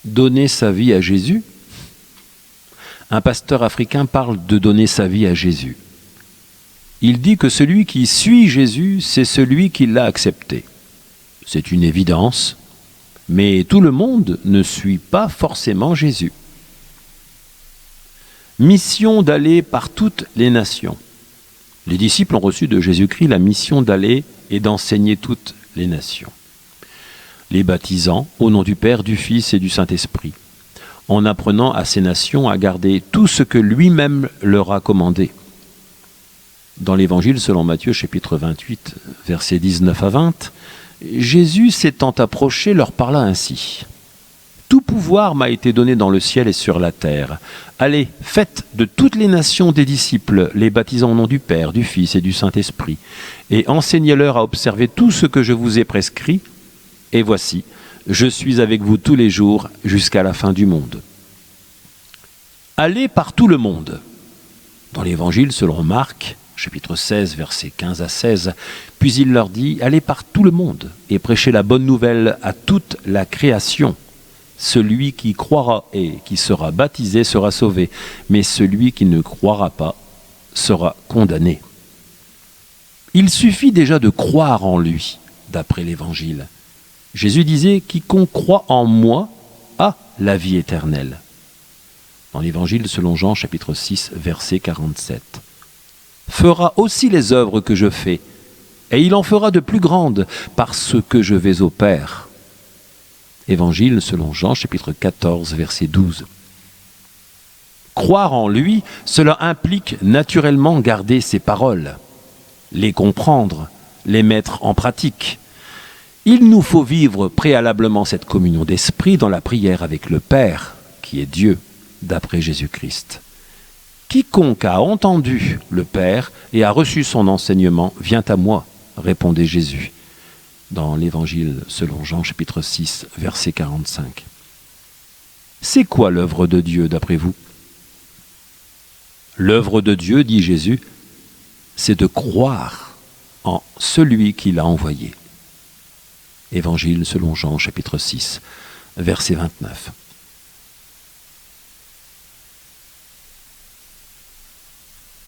Donner sa vie à Jésus? Un pasteur africain parle de donner sa vie à Jésus. Il dit que celui qui suit Jésus, c'est celui qui l'a accepté. C'est une évidence, mais tout le monde ne suit pas forcément Jésus. Mission d'aller par toutes les nations. Les disciples ont reçu de Jésus-Christ la mission d'aller et d'enseigner toutes les nations, les baptisant au nom du Père, du Fils et du Saint-Esprit, en apprenant à ces nations à garder tout ce que lui-même leur a commandé. Dans l'Évangile selon Matthieu, chapitre 28, versets 19 à 20, Jésus s'étant approché leur parla ainsi. « Tout pouvoir m'a été donné dans le ciel et sur la terre. Allez, faites de toutes les nations des disciples, les baptisant au nom du Père, du Fils et du Saint-Esprit, et enseignez-leur à observer tout ce que je vous ai prescrit, et voici, je suis avec vous tous les jours jusqu'à la fin du monde. » Allez par tout le monde. Dans l'Évangile selon Marc, chapitre 16, versets 15 à 16, puis il leur dit, « Allez par tout le monde et prêchez la bonne nouvelle à toute la création. Celui qui croira et qui sera baptisé sera sauvé, mais celui qui ne croira pas sera condamné. » Il suffit déjà de croire en lui, d'après l'Évangile. Jésus disait, « Quiconque croit en moi a la vie éternelle. » Dans l'Évangile selon Jean, chapitre 6, verset 47. « Fera aussi les œuvres que je fais, et il en fera de plus grandes, parce que je vais au Père. » Évangile selon Jean, chapitre 14, verset 12. Croire en lui, cela implique naturellement garder ses paroles, les comprendre, les mettre en pratique. Il nous faut vivre préalablement cette communion d'esprit dans la prière avec le Père, qui est Dieu, d'après Jésus-Christ. Quiconque a entendu le Père et a reçu son enseignement vient à moi, répondait Jésus, dans l'Évangile selon Jean, chapitre 6, verset 45. C'est quoi l'œuvre de Dieu, d'après vous? L'œuvre de Dieu, dit Jésus, c'est de croire en celui qui l'a envoyé. Évangile selon Jean, chapitre 6, verset 29.